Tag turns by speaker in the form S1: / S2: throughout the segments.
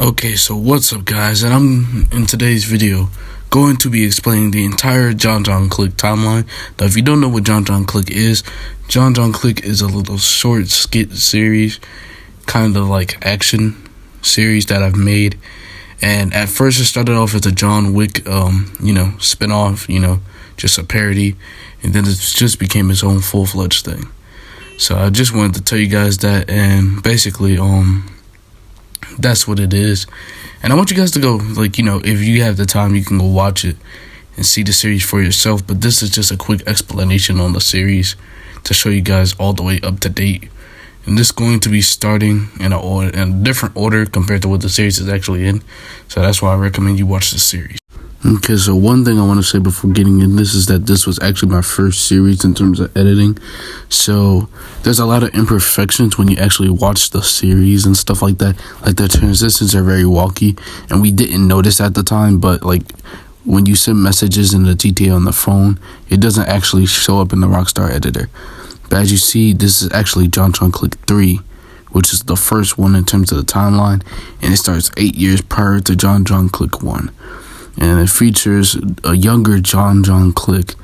S1: Okay, so what's up guys, and I'm in today's video going to be explaining the entire Jon Jon Click timeline. Now if you don't know what Jon Jon Click is, Jon Jon Click is a little short skit series, kind of like action series that I've made. And at first it started off as a John Wick spin-off, just a parody, and then it just became its own full-fledged thing. So I just wanted to tell you guys that, and basically that's what it is. And I want you guys to go, if you have the time, you can go watch it and see the series for yourself. But this is just a quick explanation on the series to show you guys all the way up to date. And this is going to be starting in a different order compared to what the series is actually in. So that's why I recommend you watch the series. Okay, so one thing I want to say before getting in this is that this was actually my first series in terms of editing. So there's a lot of imperfections when you actually watch the series and stuff like that. Like the transitions are very wonky, and we didn't notice at the time, but when you send messages in the GTA on the phone, it doesn't actually show up in the Rockstar editor. But as you see, this is actually Jon Jon Click 3, which is the first one in terms of the timeline, and it starts 8 years prior to Jon Jon Click 1. And it features a younger Jon Jon Click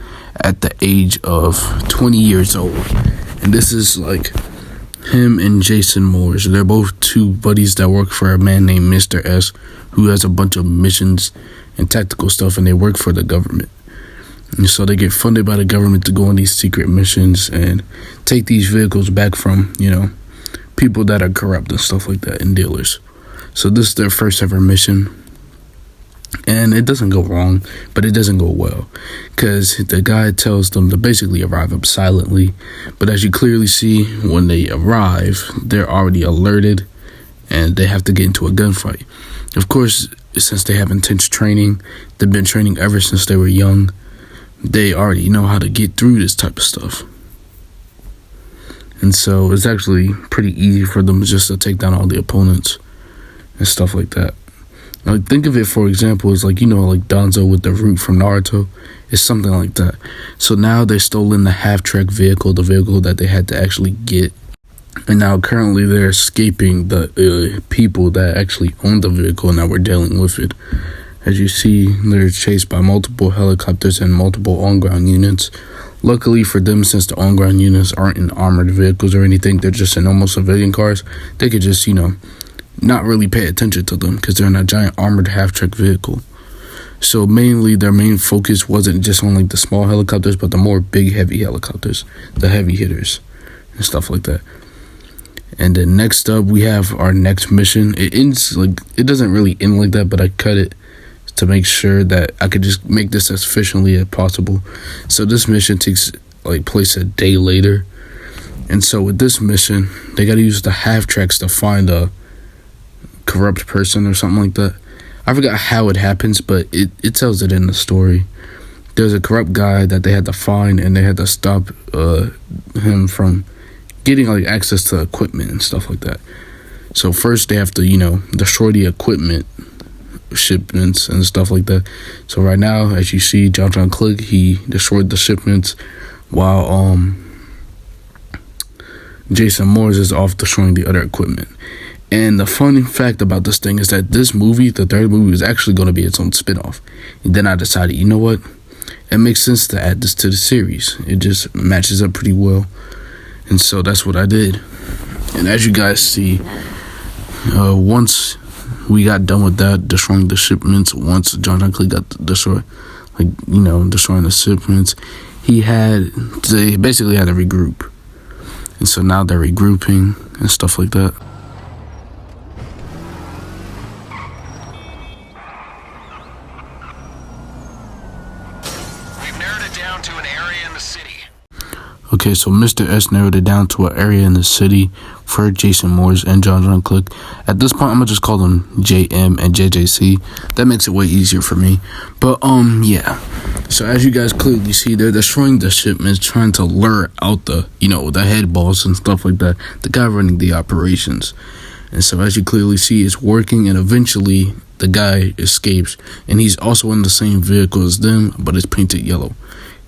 S1: at the age of 20 years old. And this is him and Jason Moores. They're both two buddies that work for a man named Mr. S, who has a bunch of missions and tactical stuff, and they work for the government. And so they get funded by the government to go on these secret missions and take these vehicles back from, people that are corrupt and stuff like that, and dealers. So this is their first ever mission. And it doesn't go wrong, but it doesn't go well, because the guy tells them to basically arrive up silently. But as you clearly see, when they arrive, they're already alerted, and they have to get into a gunfight. Of course, since they have intense training, they've been training ever since they were young, they already know how to get through this type of stuff. And so it's actually pretty easy for them just to take down all the opponents and stuff like that. Think of it, for example, as Danzo with the root from Naruto. It's something like that. So now they stole in the half-track vehicle, the vehicle that they had to actually get. And now currently they're escaping the people that actually own the vehicle and that were dealing with it. As you see, they're chased by multiple helicopters and multiple on-ground units. Luckily for them, since the on-ground units aren't in armored vehicles or anything, they're just in normal civilian cars, they could just, not really pay attention to them because they're in a giant armored half-track vehicle. So mainly their main focus wasn't just on the small helicopters, but the more big heavy helicopters, the heavy hitters and stuff like that. And then next up we have our next mission. It ends it doesn't really end like that, but I cut it to make sure that I could just make this as efficiently as possible. So this mission takes place a day later. And so with this mission, they got to use the half-tracks to find a corrupt person or something like that. I forgot how it happens, but it tells it in the story. There's a corrupt guy that they had to find, and they had to stop him from getting access to equipment and stuff like that. So first they have to destroy the equipment shipments and stuff like that. So right now, as you see, Jon Jon Click, he destroyed the shipments while Jason Moores is off destroying the other equipment. And the funny fact about this thing is that this movie, the third movie, was actually going to be its own spinoff. And then I decided, you know what? It makes sense to add this to the series. It just matches up pretty well. And so that's what I did. And as you guys see, once we got done with that, destroying the shipments, once Jon Jon Click got destroyed, destroying the shipments, they basically had to regroup. And so now they're regrouping and stuff like that.
S2: Down to an area in the city.
S1: Okay, so Mr. S narrowed it down to an area in the city for Jason Moores and Jon Jon Click. At this point, I'm gonna just call them JM and JJC. That makes it way easier for me. But yeah. So as you guys clearly see, they're destroying the shipments, trying to lure out the head boss and stuff like that, the guy running the operations. And so as you clearly see, it's working, and eventually the guy escapes, and he's also in the same vehicle as them, but it's painted yellow.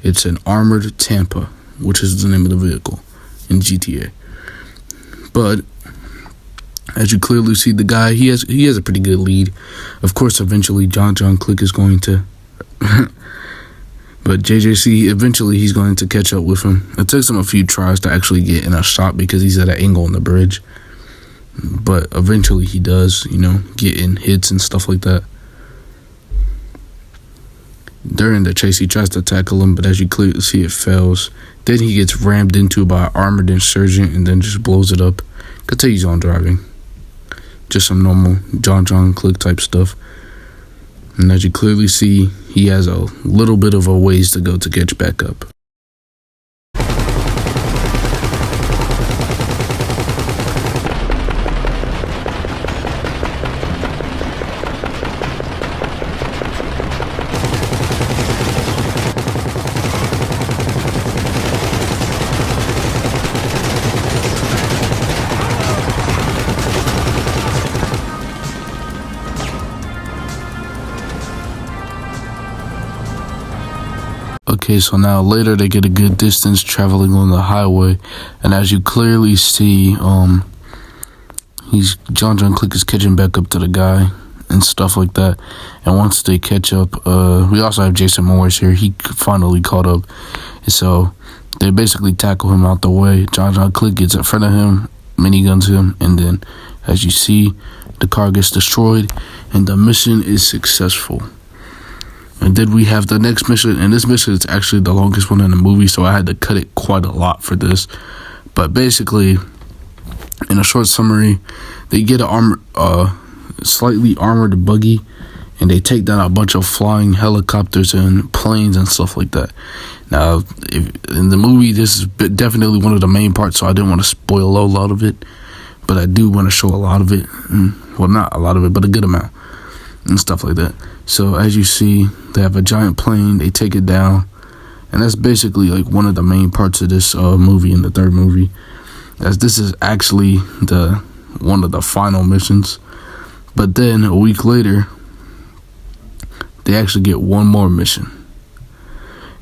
S1: It's an armored Tampa, which is the name of the vehicle in GTA. But As you clearly see, the guy, he has a pretty good lead. Of course, eventually Jon Jon Click is going to but JJC, eventually he's going to catch up with him. It takes him a few tries to actually get in a shot because he's at an angle on the bridge. But eventually he does, get in hits and stuff like that. During the chase, he tries to tackle him, but as you clearly see, it fails. Then he gets rammed into by an armored insurgent and then just blows it up. Continues on driving. Just some normal Jon Jon Click type stuff. And as you clearly see, he has a little bit of a ways to go to catch back up. Okay, so now later they get a good distance traveling on the highway, and as you clearly see, Jon Jon Click is catching back up to the guy and stuff like that. And once they catch up, we also have Jason Morris here. He finally caught up, and so they basically tackle him out the way. Jon Jon Click gets in front of him, miniguns him, and then as you see, the car gets destroyed, and the mission is successful. And then we have the next mission, and this mission is actually the longest one in the movie, so I had to cut it quite a lot for this. But basically, in a short summary, they get a slightly armored buggy, and they take down a bunch of flying helicopters and planes and stuff like that. Now, in the movie, this is definitely one of the main parts, so I didn't want to spoil a lot of it. But I do want to show a lot of it. Well, not a lot of it, but a good amount and stuff like that. So as you see, they have a giant plane, they take it down, and that's basically like one of the main parts of this movie, in the third movie, as this is actually one of the final missions. But then a week later, they actually get one more mission,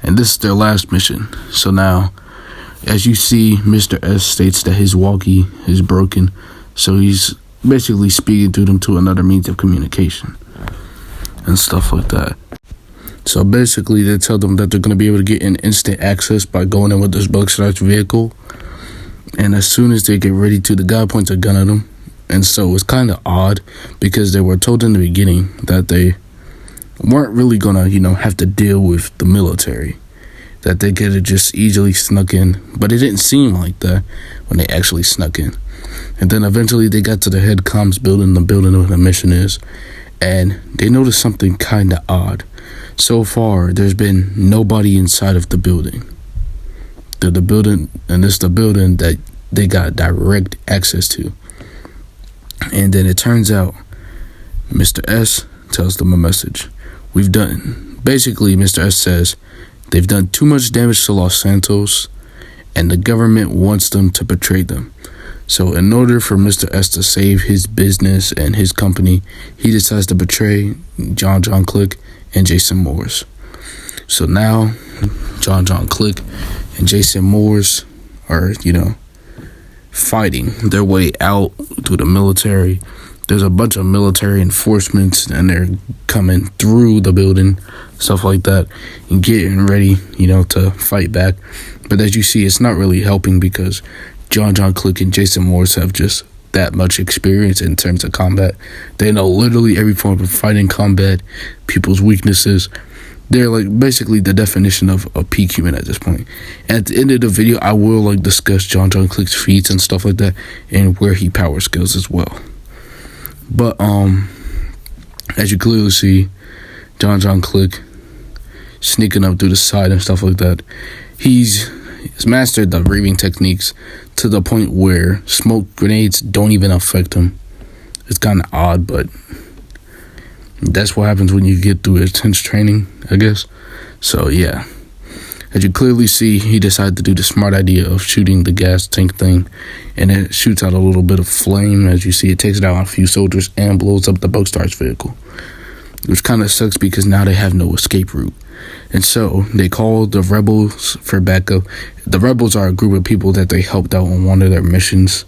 S1: and this is their last mission. So now, as you see, Mr. S states that his walkie is broken, so he's basically speaking to them to another means of communication and stuff like that. So basically, they tell them that they're going to be able to get in instant access by going in with this bug-snatch vehicle. And as soon as they get ready to, the guy points a gun at them. And so it's kind of odd because they were told in the beginning that they weren't really going to, have to deal with the military. That they could have just easily snuck in. But it didn't seem like that when they actually snuck in. And then eventually they got to the head comms building, the building where the mission is. And they noticed something kind of odd. So far, there's been nobody inside of the building. The building, and it's the building that they got direct access to. And then it turns out, Mr. S tells them a message. Basically, Mr. S says, they've done too much damage to Los Santos, and the government wants them to betray them. So in order for Mr. S to save his business and his company, he decides to betray Jon Jon Click and Jason Morris. So now, Jon Jon Click and Jason Morris are, fighting their way out through the military. There's a bunch of military enforcements, and they're coming through the building, stuff like that, and getting ready, to fight back. But as you see, it's not really helping because Jon Jon Click and Jason Morris have just that much experience in terms of combat. They know literally every form of fighting combat, people's weaknesses. They're like basically the definition of a peak human at this point. And at the end of the video, I will discuss Jon Jon Click's feats and stuff like that, and where he power skills as well. But as you clearly see, Jon Jon Click sneaking up through the side and stuff like that. He's mastered the breathing techniques to the point where smoke grenades don't even affect him. It's kind of odd, but that's what happens when you get through intense training, I guess. So yeah, as you clearly see, he decided to do the smart idea of shooting the gas tank thing, and it shoots out a little bit of flame. As you see, it takes down a few soldiers and blows up the Bugstar's vehicle, which kind of sucks because now they have no escape route. And so they call the rebels for backup. The rebels are a group of people that they helped out on one of their missions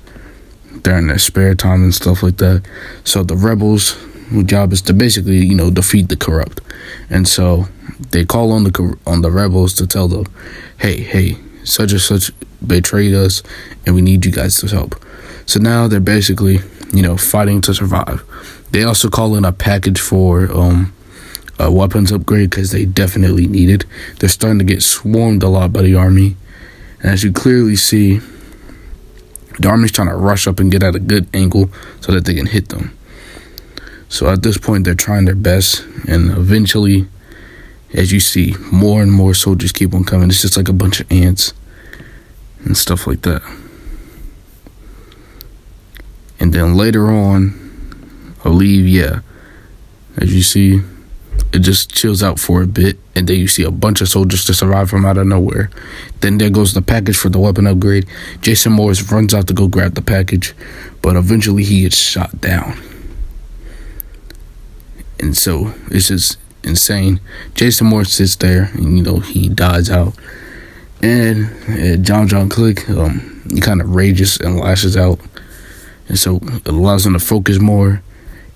S1: during their spare time and stuff like that. So the rebels' job is to basically, defeat the corrupt. And so they call on the rebels to tell them, hey, such and such betrayed us, and we need you guys to help. So now they're basically, fighting to survive. They also call in a package for a weapons upgrade because they definitely need it. They're starting to get swarmed a lot by the army. And as you clearly see, the army's trying to rush up and get at a good angle so that they can hit them. So at this point, they're trying their best. And eventually, as you see, more and more soldiers keep on coming. It's just like a bunch of ants and stuff like that. And then later on, I believe, as you see, it just chills out for a bit, and then you see a bunch of soldiers just arrive from out of nowhere. Then there goes the package for the weapon upgrade. Jason Morris runs out to go grab the package, but eventually he gets shot down. And so it's just insane. Jason Morris sits there, and he dies out. And Jon Jon Click, he kind of rages and lashes out, and so it allows him to focus more.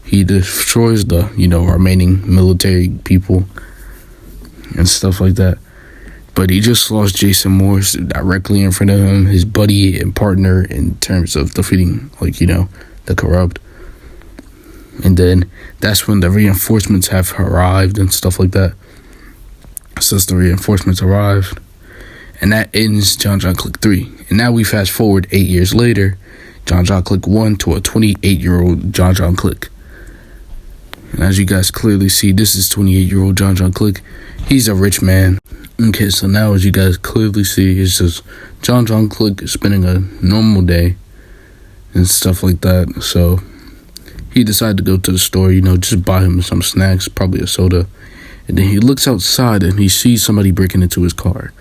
S1: He destroys the, remaining military people and stuff like that. But he just lost Jason Morris directly in front of him, his buddy and partner, in terms of defeating, the corrupt. And then that's when the reinforcements have arrived and stuff like that. Since the reinforcements arrived. And that ends Jon Jon Click 3. And now we fast forward 8 years later, Jon Jon Click 1 to a 28-year-old Jon Jon Click. And as you guys clearly see, this is 28-year-old Jon Jon Click. He's a rich man. Okay, so now as you guys clearly see, it's just Jon Jon Click spending a normal day and stuff like that. So he decided to go to the store, just buy him some snacks, probably a soda. And then he looks outside and he sees somebody breaking into his car.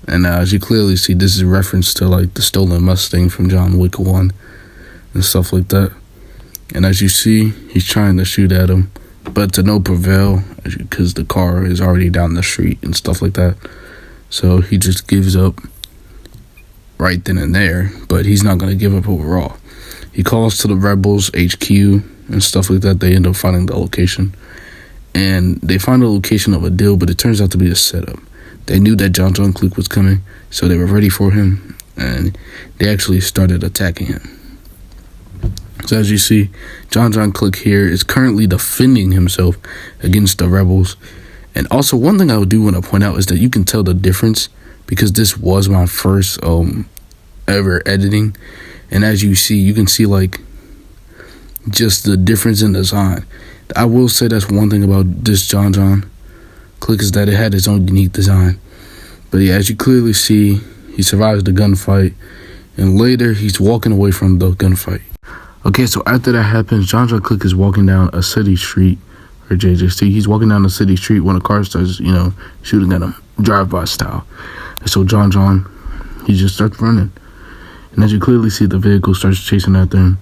S1: And as you clearly see, this is a reference to the stolen Mustang from John Wick 1 and stuff like that. And as you see, he's trying to shoot at him, but to no prevail because the car is already down the street and stuff like that. So he just gives up right then and there, but he's not going to give up overall. He calls to the rebels HQ and stuff like that. They end up finding the location, and they find the location of a deal, but it turns out to be a setup. They knew that Jon Jon Click was coming, so they were ready for him, and they actually started attacking him. So as you see, Jon Jon Click here is currently defending himself against the rebels. And also, one thing I do want to point out is that you can tell the difference, because this was my first ever editing. And as you see, you can see just the difference in design. I will say that's one thing about this Jon Jon Click, is that it had its own unique design. But yeah, as you clearly see, he survives the gunfight, and later he's walking away from the gunfight. Okay, so after that happens, Jon Jon Click is walking down a city street, or JJC. He's walking down a city street when a car starts, shooting at him, drive-by style. And so Jon, he just starts running. And as you clearly see, the vehicle starts chasing after him.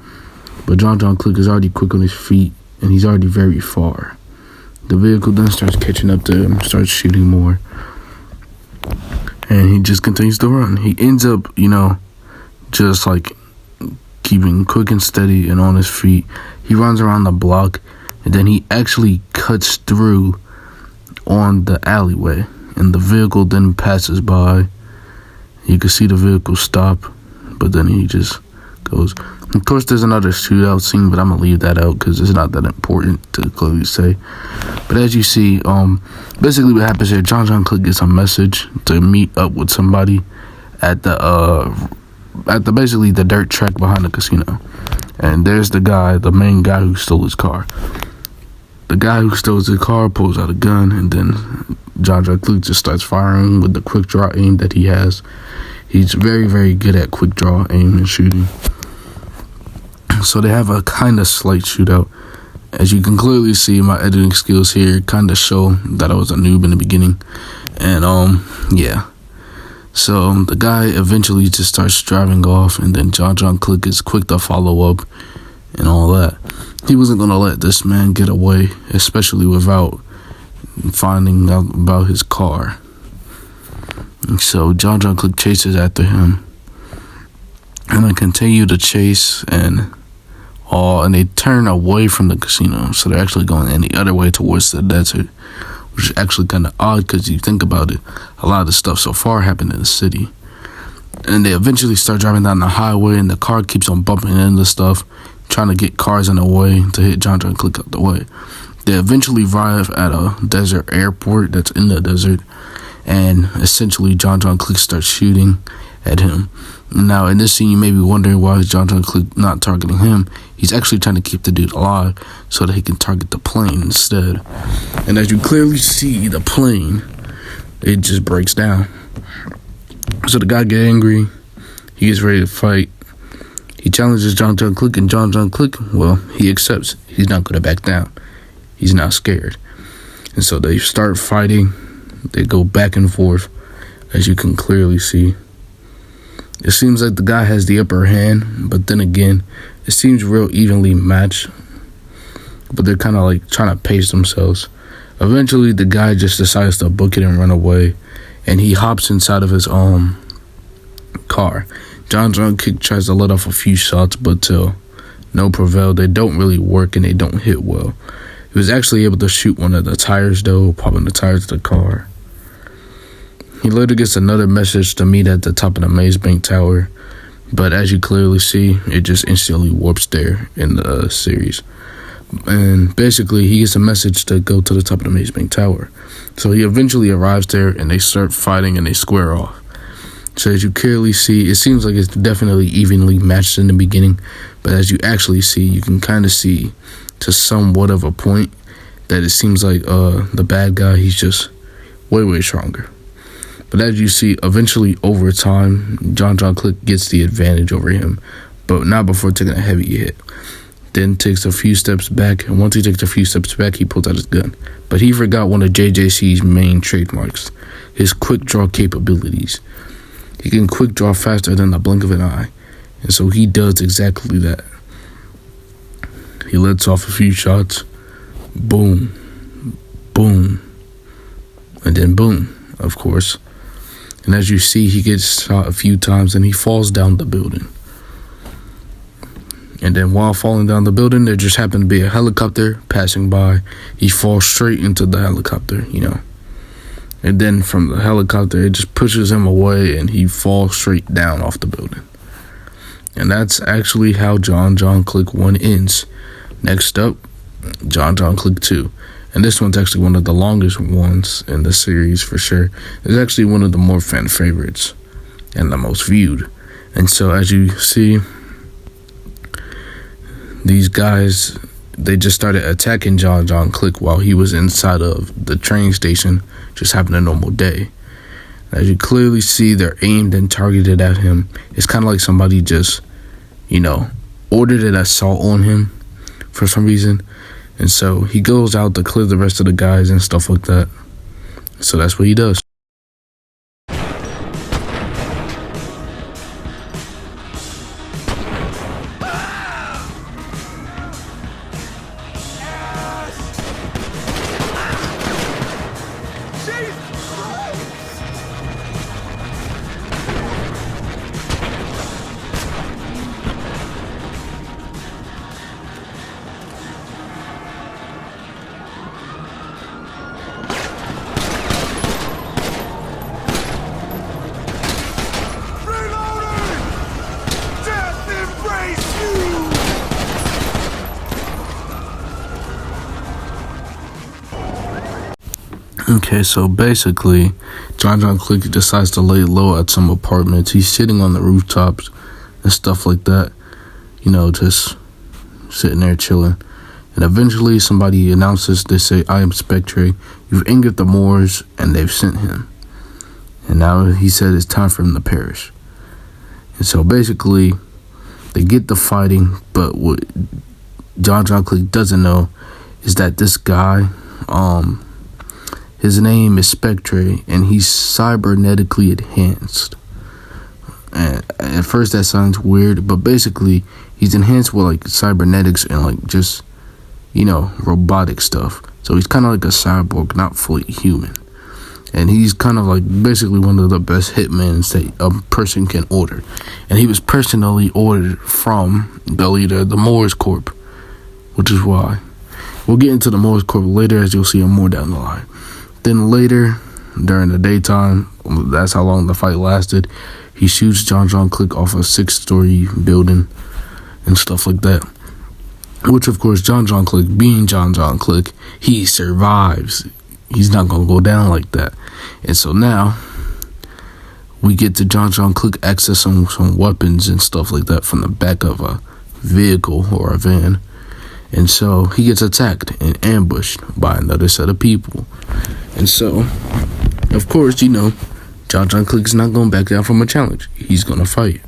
S1: But Jon Jon Click is already quick on his feet, and he's already very far. The vehicle then starts catching up to him, starts shooting more. And he just continues to run. He ends up, just keeping quick and steady and on his feet. He runs around the block, and then he actually cuts through on the alleyway, and the vehicle then passes by. You can see the vehicle stop, but then he just goes. Of course, there's another shootout scene, but I'm gonna leave that out because it's not that important to clearly say. But as you see, basically what happens here, Jon Jon Click gets a message to meet up with somebody at basically the dirt track behind the casino. And there's the main guy who stole his car. The guy who stole his car pulls out a gun, and then Jon Jon Click just starts firing with the quick draw aim that he has. He's very, very good at quick draw aim and shooting. So they have a kind of slight shootout. As you can clearly see, my editing skills here kind of show that I was a noob in the beginning. And yeah. So the guy eventually just starts driving off, and then Jon Jon Click is quick to follow up and all that. He wasn't going to let this man get away, especially without finding out about his car. And so Jon Jon Click chases after him. and they continue to chase and they turn away from the casino, so they're actually going any other way towards the desert, which is actually kind of odd because you think about it, a lot of the stuff so far happened in the city. And they eventually start driving down the highway, and the car keeps on bumping into stuff, trying to get cars in the way to hit Jon Jon Click out the way. They eventually arrive at a desert airport that's in the desert, and essentially Jon Jon Click starts shooting at him. Now, in this scene, you may be wondering why is Jon Jon Click not targeting him. He's actually trying to keep the dude alive so that he can target the plane instead. And as you clearly see, the plane, it just breaks down. So the guy gets angry. He gets ready to fight. He challenges Jon Jon Click, and Jon Jon Click, well, he accepts. He's not going to back down. He's not scared. And so they start fighting. They go back and forth, as you can clearly see. It seems like the guy has the upper hand, but then again, it seems real evenly matched. But they're kind of like trying to pace themselves. Eventually, the guy just decides to book it and run away, and he hops inside of his car. Jon Jon Click tries to let off a few shots, but till no prevail. They don't really work and they don't hit well. He was actually able to shoot one of the tires, though, popping the tires of the car. He later gets another message to meet at the top of the Maze Bank Tower, but as you clearly see, it just instantly warps there in the series. And basically, he gets a message to go to the top of the Maze Bank Tower. So he eventually arrives there, and they start fighting, and they square off. So as you clearly see, it seems like it's definitely evenly matched in the beginning, but as you actually see, you can kind of see to somewhat of a point that it seems like the bad guy, he's just way stronger. But as you see, eventually over time, Jon Jon Click gets the advantage over him, but not before taking a heavy hit. Then takes a few steps back, and once he takes a few steps back, he pulls out his gun. But he forgot one of JJC's main trademarks, his quick draw capabilities. He can quick draw faster than the blink of an eye, and so he does exactly that. He lets off a few shots, boom, boom, and then boom, of course. And as you see, he gets shot a few times and he falls down the building. And then while falling down the building, there just happened to be a helicopter passing by. He falls straight into the helicopter, And then from the helicopter, it just pushes him away and he falls straight down off the building. And that's actually how Jon Jon Click 1 ends. Next up, Jon Jon Click 2. And this one's actually one of the longest ones in the series for sure. It's actually one of the more fan favorites and the most viewed. And so as you see, these guys, they just started attacking Jon Jon Click while he was inside of the train station, just having a normal day. As you clearly see, they're aimed and targeted at him. It's kind of like somebody just, ordered an assault on him for some reason. And so he goes out to clear the rest of the guys and stuff like that. So that's what he does. Okay, so basically, Jon Jon Click decides to lay low at some apartments. He's sitting on the rooftops and stuff like that, just sitting there chilling. And eventually somebody announces, they say, "I am Spectre. You've angered the Moors, and they've sent him." And now he said it's time for him to perish. And so basically, they get the fighting, but what Jon Jon Click doesn't know is that this guy, his name is Spectre, and he's cybernetically enhanced. And at first that sounds weird, but basically he's enhanced with like cybernetics and just, robotic stuff. So he's kind of like a cyborg, not fully human. and he's kind of like basically one of the best hitmen that a person can order. And he was personally ordered from the leader of the Moors Corp, which is why we'll get into the Moors Corp later, as you'll see him more down the line. Then later, during the daytime, that's how long the fight lasted, he shoots Jon Jon Click off a 6-story building and stuff like that. Which, of course, Jon Jon Click, being Jon Jon Click, he survives. He's not going to go down like that. And so now, we get to Jon Jon Click access some weapons and stuff like that from the back of a vehicle or a van. And so, he gets attacked and ambushed by another set of people. And so, of course, you know, Jon Jon Click is not going back down from a challenge. He's going to fight.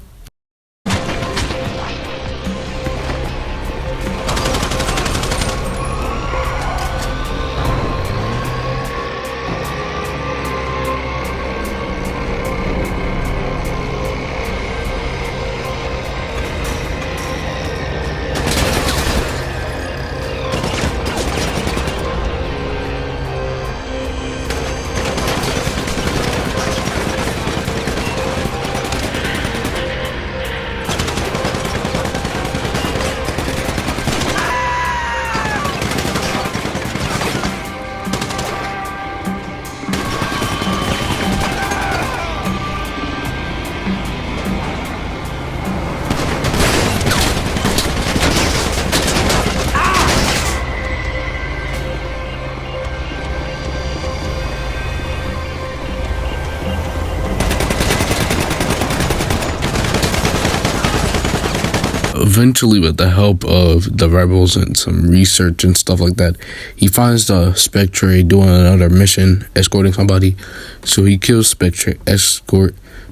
S1: Eventually, with the help of the rebels and some research and stuff like that, he finds the Spectre doing another mission, escorting somebody. So he kills Spectre,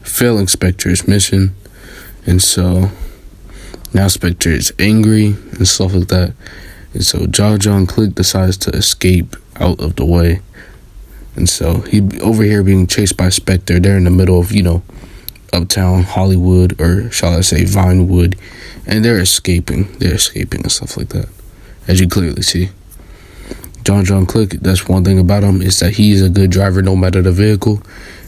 S1: failing Spectre's mission. And so now Spectre is angry and stuff like that. And so Jon Jon Click decides to escape out of the way. And so he over here being chased by Spectre. They're in the middle of, you know, uptown Hollywood, or shall I say Vinewood, and they're escaping and stuff like that, as you clearly see. Jon Jon Click, that's one thing about him, is that he's a good driver no matter the vehicle,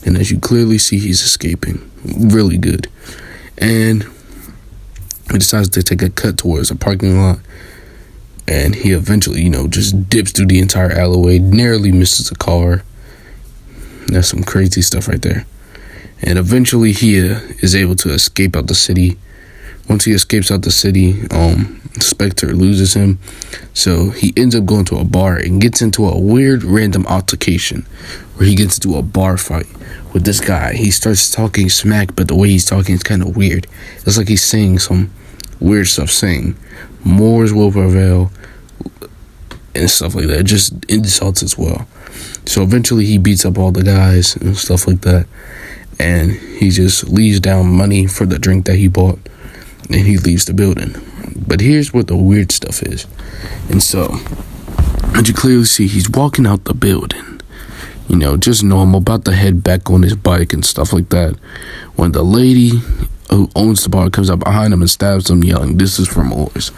S1: and as you clearly see, he's escaping really good. And he decides to take a cut towards a parking lot, and he eventually, you know, just dips through the entire alleyway, narrowly misses a car. That's some crazy stuff right there. And eventually he is able to escape out the city. Once he escapes out the city, Spectre loses him. So he ends up going to a bar and gets into a weird random altercation where he gets into a bar fight with this guy. He starts talking smack, but the way he's talking is kind of weird. It's like he's saying some weird stuff, saying Moors will prevail and stuff like that. Just insults as well. So eventually he beats up all the guys and stuff like that. And he just leaves down money for the drink that he bought. And he leaves the building. But here's what the weird stuff is. And so, as you clearly see, he's walking out the building. You know, just normal, about to head back on his bike and stuff like that. When the lady who owns the bar comes up behind him and stabs him, yelling, "This is for Moors."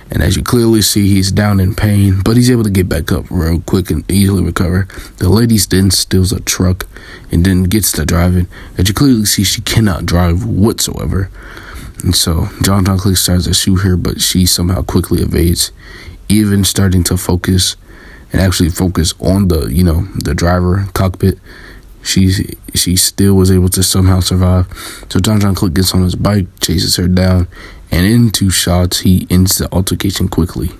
S1: And as you clearly see, he's down in pain, but he's able to get back up real quick and easily recover. The lady then steals a truck and then gets to driving. As you clearly see, she cannot drive whatsoever. And so Jon Jon Click starts to shoot her, but she somehow quickly evades, even starting to focus on the, you know, the driver cockpit. She still was able to somehow survive. So Jon Jon Click gets on his bike, chases her down, and in 2 shots, he ends the altercation quickly.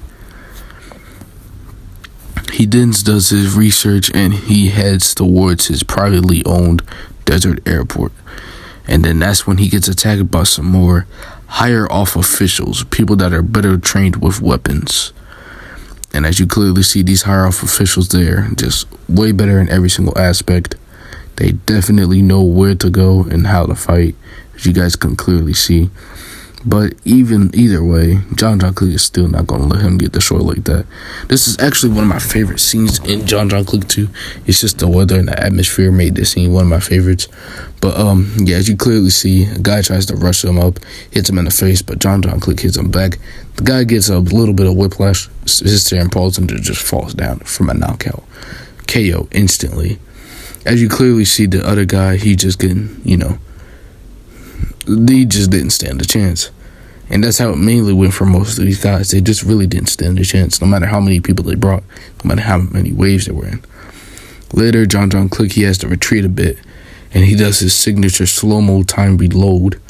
S1: He then does his research and he heads towards his privately owned desert airport. And then that's when he gets attacked by some more higher off officials, people that are better trained with weapons. And as you clearly see, these higher off officials there, just way better in every single aspect. They definitely know where to go and how to fight, as you guys can clearly see. But either way, Jon Jon Click is still not going to let him get the short like that. This is actually one of my favorite scenes in Jon Jon Click 2. It's just the weather and the atmosphere made this scene one of my favorites. But yeah, as you clearly see, a guy tries to rush him up, hits him in the face, but Jon Jon Click hits him back. The guy gets a little bit of whiplash, sits there and falls and just falls down from a knockout. KO instantly. As you clearly see, the other guy, he just didn't stand a chance. And that's how it mainly went for most of these guys. They just really didn't stand a chance, no matter how many people they brought, no matter how many waves they were in. Later, Jon Jon Click, he has to retreat a bit, and he does his signature slow-mo time reload.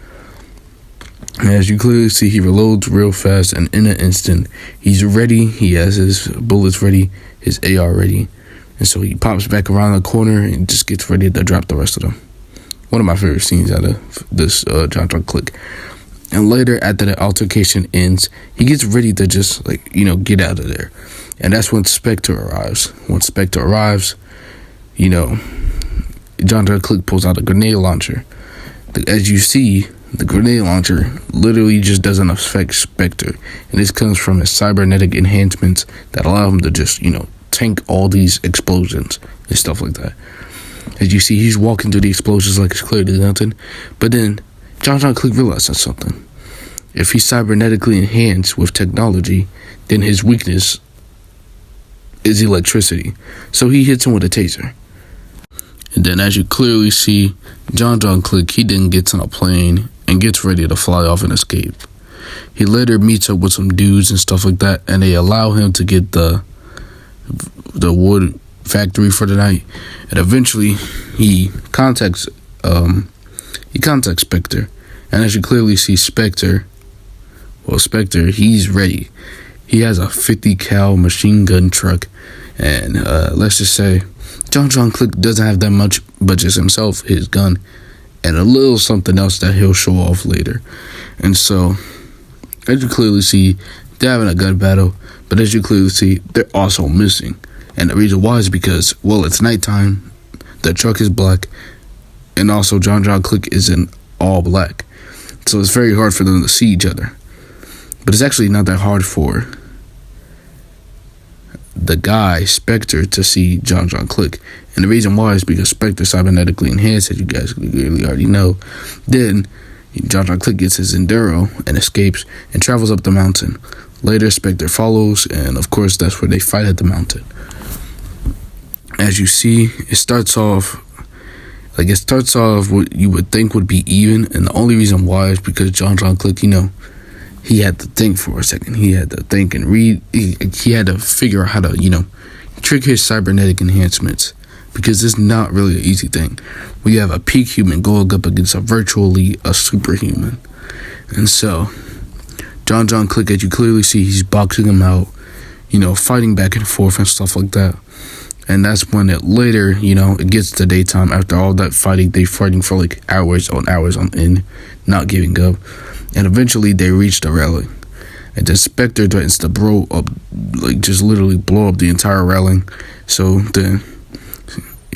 S1: And as you clearly see, he reloads real fast, and in an instant, he's ready. He has his bullets ready, his AR ready. And so he pops back around the corner and just gets ready to drop the rest of them. One of my favorite scenes out of this Jon Jon Click. And later, after the altercation ends, he gets ready to just, get out of there. And that's when Spectre arrives. When Spectre arrives, Jon Jon Click pulls out a grenade launcher. As you see, the grenade launcher literally just doesn't affect Spectre. And this comes from his cybernetic enhancements that allow him to just, tank all these explosions and stuff like that. As you see, he's walking through the explosions like it's clearly nothing. But then, Jon Jon Click realizes something. If he's cybernetically enhanced with technology, then his weakness is electricity. So he hits him with a taser. And then as you clearly see, Jon Jon Click, he then gets on a plane and gets ready to fly off and escape. He later meets up with some dudes and stuff like that, and they allow him to get the wood factory for the night. And eventually he contacts Spectre. And as you clearly see, Spectre, he's ready. He has a 50 cal machine gun truck, and let's just say Jon Jon Click doesn't have that much but just himself, his gun, and a little something else that he'll show off later. And so, as you clearly see, they're having a gun battle, but as you clearly see, they're also missing. And the reason why is because, it's nighttime, the truck is black, and also Jon Jon Click is in all black. So it's very hard for them to see each other. But it's actually not that hard for the guy, Spectre, to see Jon Jon Click. And the reason why is because Spectre cybernetically enhanced, as you guys clearly already know. Then Jon Jon Click gets his Enduro and escapes and travels up the mountain. Later, Spectre follows, and of course, that's where they fight at the mountain. As you see, it starts off what you would think would be even, and the only reason why is because Jon Jon Click, he had to think for a second. He had to think and read. He had to figure out how to, trick his cybernetic enhancements, because it's not really an easy thing. We have a peak human going up against a superhuman. And so, Jon Jon Click, as you clearly see, he's boxing him out, fighting back and forth and stuff like that. And that's when it gets to daytime. After all that fighting, they fighting for hours on end, not giving up. And eventually they reach the railing. And then Spectre threatens to blow up, just literally blow up the entire railing. So then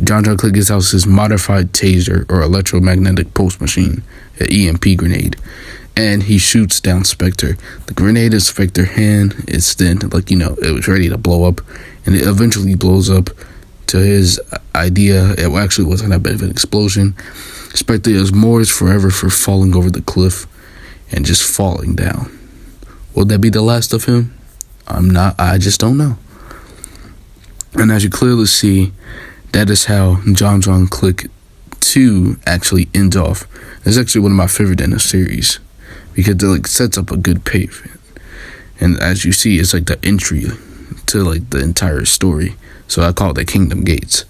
S1: Jon Jon Click gets out his modified taser or electromagnetic pulse machine, an EMP grenade. And he shoots down Spectre. The grenade in Spectre's hand is then, it was ready to blow up. And it eventually blows up to his idea. It actually wasn't that bad of an explosion. Spectre is Morris forever for falling over the cliff and just falling down. Will that be the last of him? I just don't know. And as you clearly see, that is how Jon Jon Click 2 actually ends off. It's actually one of my favorite in the series, because it sets up a good pace. And as you see, it's the entry to the entire story. So I call it the Kingdom Gates.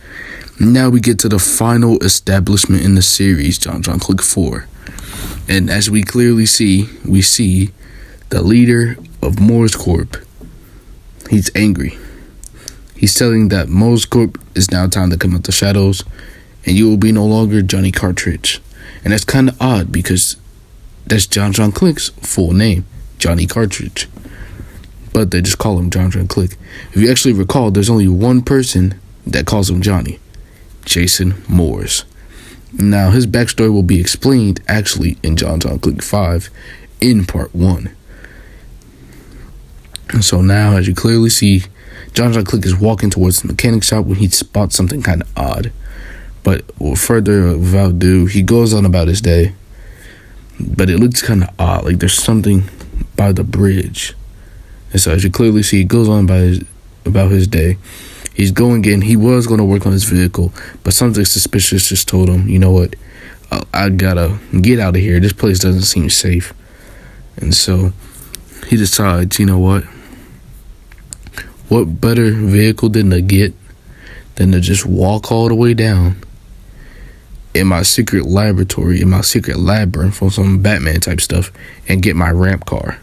S1: Now we get to the final establishment in the series, Jon Jon Click 4. And as we clearly see, we see the leader of Morse Corp. He's angry. He's telling that Morse Corp is now time to come out the shadows, and you will be no longer Johnny Cartridge. And that's kind of odd, because that's Jon Jon Click's full name, Johnny Cartridge. But they just call him Jon Jon Click. If you actually recall, there's only one person that calls him Johnny, Jason Morse. Now, his backstory will be explained actually in Jon Jon Click 5 in part 1. And so now, as you clearly see, Jon Jon Click is walking towards the mechanic shop when he spots something kind of odd. But without ado, he goes on about his day. But it looks kind of odd, there's something by the bridge. And so as you clearly see, he goes on about his day. He's going in. He was going to work on his vehicle, but something suspicious just told him, you know what, I gotta get out of here. This place doesn't seem safe. And so he decides, you know what better vehicle than to just walk all the way down in my secret laboratory, in my secret labyrinth on some Batman type stuff, and get my ramp car.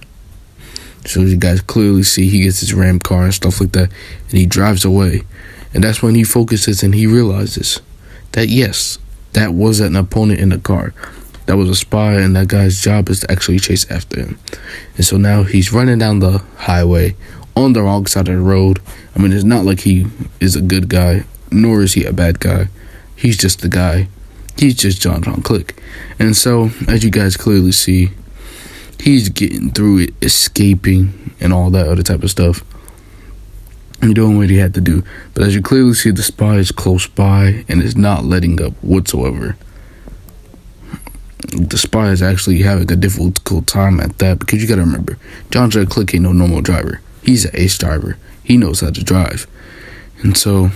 S1: So you guys clearly see he gets his ramp car and stuff like that, and he drives away. And that's when he focuses and he realizes that yes, that was an opponent in the car. That was a spy, and that guy's job is to actually chase after him. And so now he's running down the highway on the wrong side of the road. I mean, it's not like he is a good guy, nor is he a bad guy. He's just the guy. He's just Jon Jon Click. And so, as you guys clearly see, he's getting through it, escaping, and all that other type of stuff. And doing what he had to do. But as you clearly see, the spy is close by and is not letting up whatsoever. The spy is actually having a difficult time at that, because you gotta remember, Jon Jon Click ain't no normal driver. He's an ace driver. He knows how to drive. And so,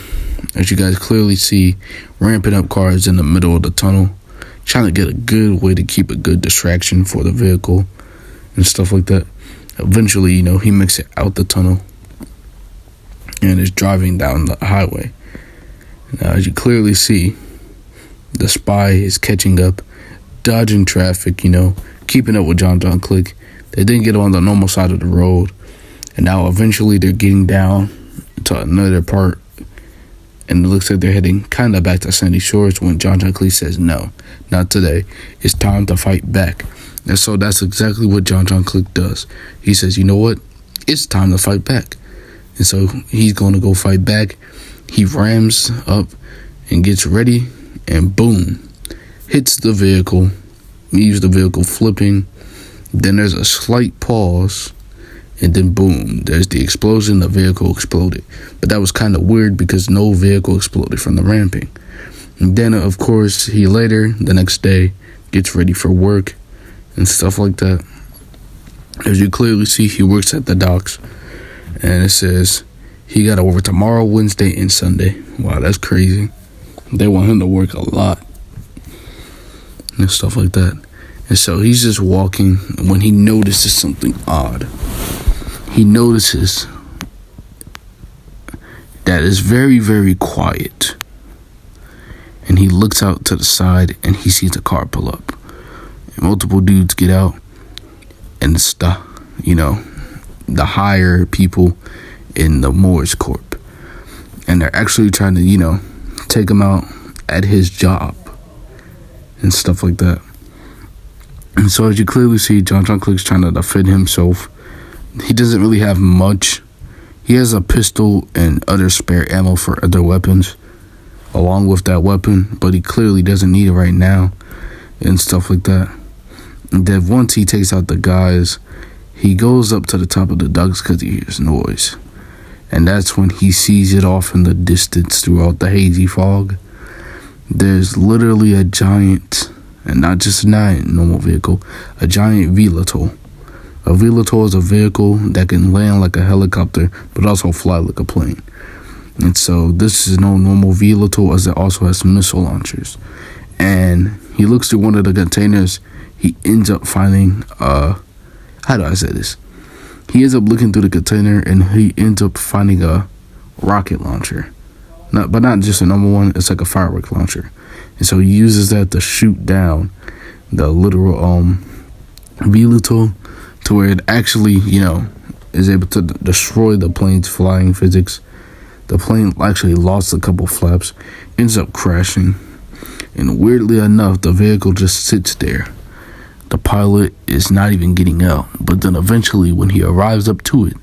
S1: as you guys clearly see, ramping up cars in the middle of the tunnel, trying to get a good way to keep a good distraction for the vehicle and stuff like that. Eventually, he makes it out the tunnel and is driving down the highway. Now, as you clearly see, the spy is catching up, dodging traffic, keeping up with Jon Jon Click. They didn't get on the normal side of the road, and now eventually they're getting down to another part, and it looks like they're heading kind of back to Sandy Shores when Jon Jon Click says, no, not today. It's time to fight back. And so that's exactly what Jon Jon Click does. He says, you know what? It's time to fight back. And so he's going to go fight back. He rams up and gets ready, and boom, hits the vehicle, leaves the vehicle flipping. Then there's a slight pause, and then boom, there's the explosion. The vehicle exploded. But that was kind of weird because no vehicle exploded from the ramping. And then, of course, he later, the next day, gets ready for work and stuff like that. As you clearly see, he works at the docks, and it says he got to work tomorrow, Wednesday, and Sunday. Wow, that's crazy. They want him to work a lot and stuff like that. And so he's just walking when he notices something odd. He notices that it's very, very quiet. And he looks out to the side and he sees a car pull up. And multiple dudes get out, and it's the higher people in the Moores Corp. And they're actually trying to, take him out at his job and stuff like that. And so as you clearly see, Jon Jon Click's trying to defend himself. He doesn't really have much. He has a pistol and other spare ammo for other weapons along with that weapon, but he clearly doesn't need it right now and stuff like that. And then once he takes out the guys, he goes up to the top of the ducks because he hears noise. And that's when he sees it off in the distance throughout the hazy fog. There's literally a giant, and not just a normal vehicle, a giant VTOL. A VTOL is a vehicle that can land like a helicopter, but also fly like a plane. And so this is no normal VTOL, as it also has missile launchers. And he looks through one of the containers. He ends up finding, how do I say this? He ends up looking through the container, and he ends up finding a rocket launcher. But not just a normal one, it's like a firework launcher. And so he uses that to shoot down the literal VTOL to where it actually, is able to destroy the plane's flying physics. The plane actually lost a couple flaps, ends up crashing, and weirdly enough, the vehicle just sits there. The pilot is not even getting out, but then eventually when he arrives up to it,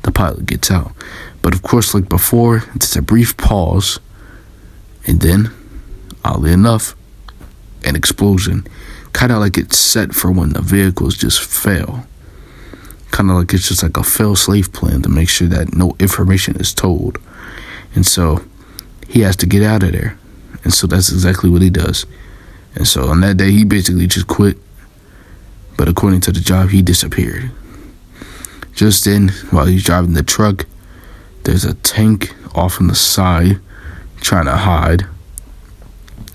S1: the pilot gets out. But of course, like before, it's a brief pause, and then, oddly enough, an explosion. Kind of like it's set for when the vehicles just fail. Kind of like it's just like a fail-safe plan to make sure that no information is told. And so he has to get out of there. And so that's exactly what he does. And so on that day, he basically just quit. But according to the job, he disappeared. Just then, while he's driving the truck there's a tank off on the side trying to hide,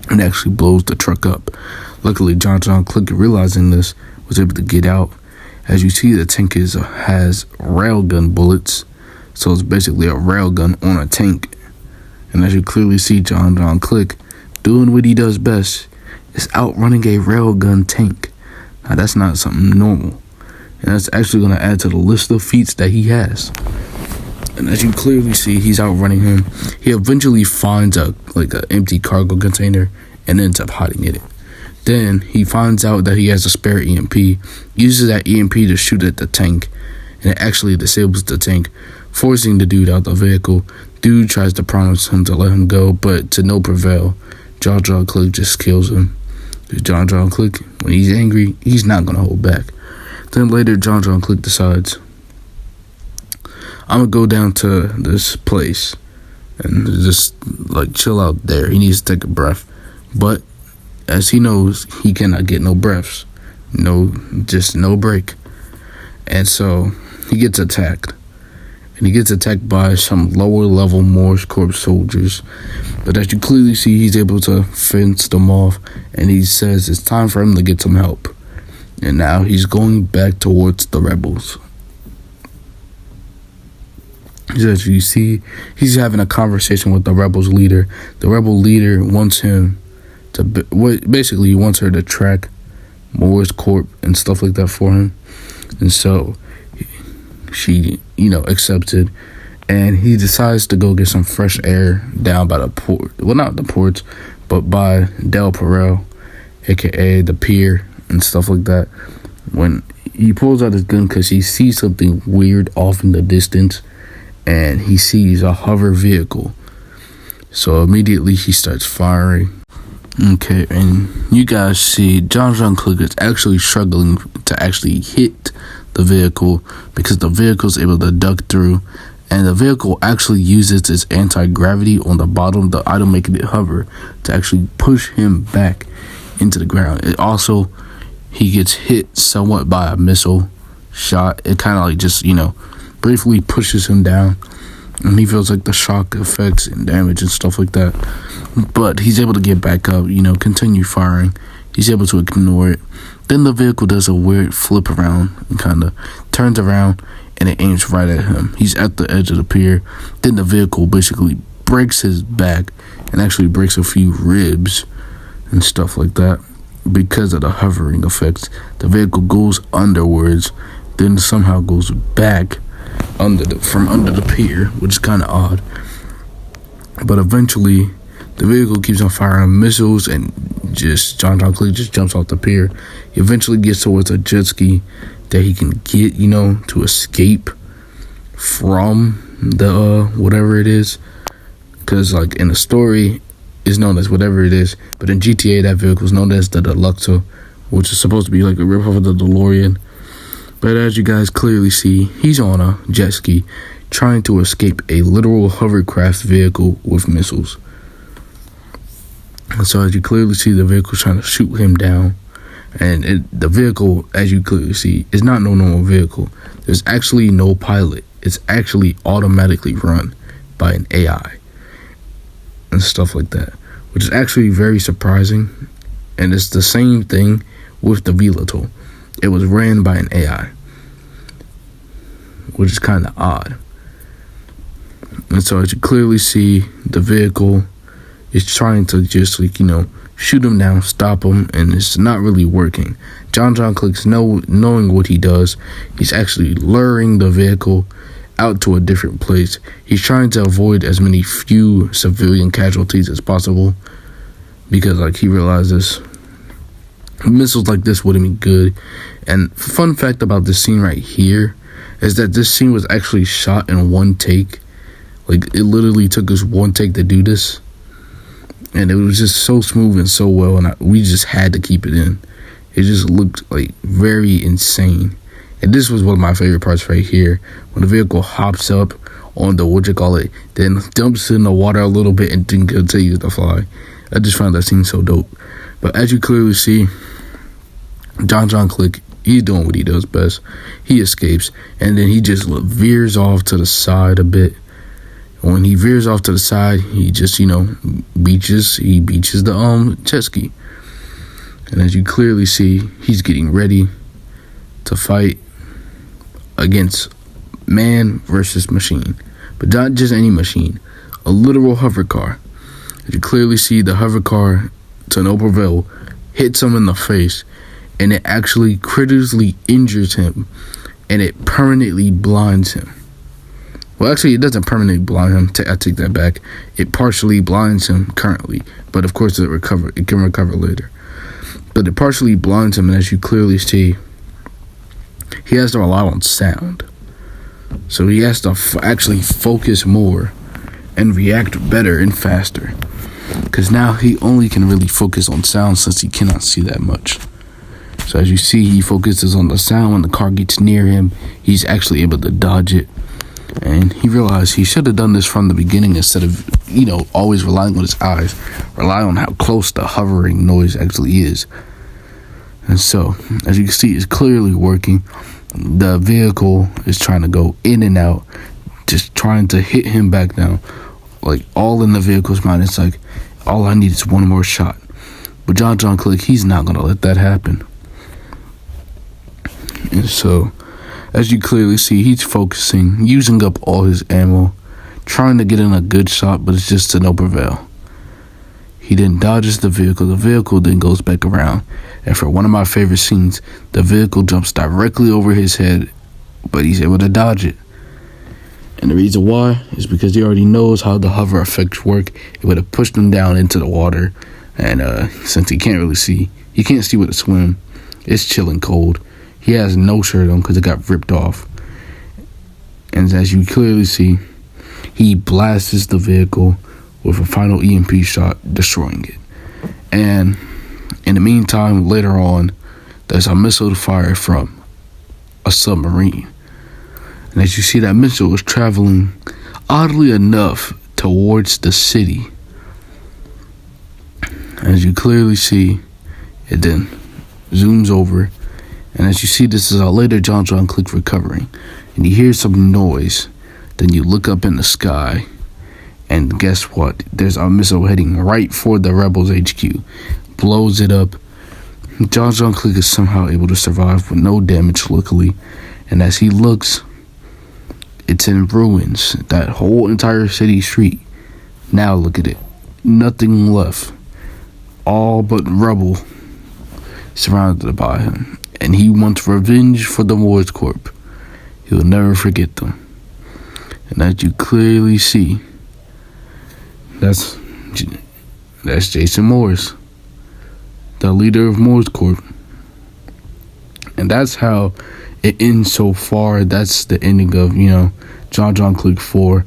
S1: and actually blows the truck up. Luckily, Jon Jon Click, realizing this, was able to get out. As you see, the tank has railgun bullets, so it's basically a railgun on a tank. And as you clearly see, Jon Jon Click doing what he does best, is outrunning a railgun tank. Now that's not something normal, and that's actually going to add to the list of feats that he has. And as you clearly see, he's outrunning him. He eventually finds an empty cargo container and ends up hiding in it. Then he finds out that he has a spare EMP, uses that EMP to shoot at the tank, and it actually disables the tank, forcing the dude out the vehicle. Dude tries to promise him to let him go, but to no prevail, Jon Jon Click just kills him. Jon Jon Click, when he's angry, he's not going to hold back. Then later, Jon Jon Click decides, I'm going to go down to this place and just chill out there. He needs to take a breath. But as he knows, he cannot get no breaths. No break. And so he gets attacked. And he gets attacked by some lower level Morse Corps soldiers. But as you clearly see, he's able to fence them off. And he says it's time for him to get some help. And now he's going back towards the rebels. As you see, he's having a conversation with the rebels leader. The rebel leader wants him to, basically he wants her to track Morse Corp and stuff like that for him. And so she, accepted. And he decides to go get some fresh air down by the port. Well, not the ports, but by Del Perel, aka the pier and stuff like that. When he pulls out his gun because he sees something weird off in the distance, and he sees a hover vehicle. So immediately he starts firing. Okay, and you guys see Jon Jon Click is actually struggling to actually hit the vehicle because the vehicle's able to duck through, and the vehicle actually uses its anti-gravity on the bottom, the item making it hover, to actually push him back into the ground. It also, he gets hit somewhat by a missile shot. It kind of just, briefly pushes him down, and he feels the shock effects and damage and stuff like that. But he's able to get back up, continue firing. He's able to ignore it. Then the vehicle does a weird flip around and kind of turns around, and it aims right at him. He's at the edge of the pier. Then the vehicle basically breaks his back and actually breaks a few ribs and stuff like that because of the hovering effects. The vehicle goes underwards, then somehow goes back from under the pier, which is kind of odd. But eventually, the vehicle keeps on firing missiles, and Jon Jon Click just jumps off the pier. He eventually gets towards a jet ski that he can get, to escape from the whatever it is. Because in the story, it's known as whatever it is, but in GTA, that vehicle is known as the Deluxe, which is supposed to be a ripoff of the DeLorean. But as you guys clearly see, he's on a jet ski trying to escape a literal hovercraft vehicle with missiles. And so as you clearly see, the vehicle trying to shoot him down. And the vehicle, as you clearly see, is not no normal vehicle. There's actually no pilot. It's actually automatically run by an AI and stuff like that, which is actually very surprising. And it's the same thing with the Velator. It was ran by an AI, which is kind of odd. And so as you clearly see, the vehicle is trying to just shoot him down, stop him, and it's not really working. Jon Jon Click's knowing what he does, he's actually luring the vehicle out to a different place. He's trying to avoid as few civilian casualties as possible because he realizes missiles like this wouldn't be good. And fun fact about this scene right here is that this scene was actually shot in one take. It literally took us one take to do this, and it was just so smooth and so well, and we just had to keep it in. It just looked very insane. And this was one of my favorite parts right here, when the vehicle hops up on the then dumps in the water a little bit and then continues to fly. I just found that scene so dope. But as you clearly see, Jon Jon Click, he's doing what he does best. He escapes, and then he just veers off to the side a bit, And when he veers off to the side, he just, beaches the jet ski. And as you clearly see, he's getting ready to fight against man versus machine. But not just any machine, a literal hover car. As you clearly see, the hover car to Naperville hits him in the face, and it actually critically injures him, and it permanently blinds him. Well, actually, it doesn't permanently blind him. I take that back. It partially blinds him currently, but of course it can recover later. But it partially blinds him, and as you clearly see, he has to rely on sound. So he has to actually focus more and react better and faster. Because now he only can really focus on sound since he cannot see that much. So as you see, he focuses on the sound. When the car gets near him, he's actually able to dodge it. And he realized he should have done this from the beginning instead of, always relying on his eyes. Rely on how close the hovering noise actually is. And so, as you can see, it's clearly working. The vehicle is trying to go in and out, just trying to hit him back down. Like, all in the vehicle's mind, it's like, all I need is one more shot. But Jon Jon Click, he's not going to let that happen. And so, as you clearly see, he's focusing, using up all his ammo, trying to get in a good shot, but it's just to no prevail. He then dodges the vehicle then goes back around, and for one of my favorite scenes, the vehicle jumps directly over his head, but he's able to dodge it. And the reason why is because he already knows how the hover effects work. It would have pushed him down into the water, and since he can't see with a swim, it's chilling cold. He has no shirt on because it got ripped off. And as you clearly see, he blasts the vehicle with a final EMP shot, destroying it. And in the meantime, later on, there's a missile fired from a submarine. And as you see, that missile is traveling, oddly enough, towards the city. As you clearly see, it then zooms over. And as you see, this is a later Jon Jon Click recovering. And you hear some noise. Then you look up in the sky. And guess what? There's a missile heading right for the Rebels HQ. Blows it up. Jon Jon Click is somehow able to survive with no damage, luckily. And as he looks, it's in ruins. That whole entire city street. Now look at it. Nothing left. All but rubble surrounded by him. And he wants revenge for the Morse Corp. He will never forget them. And as you clearly see, that's Jason Morris, the leader of Morse Corp. And that's how it ends so far. That's the ending of, Jon Jon Click 4.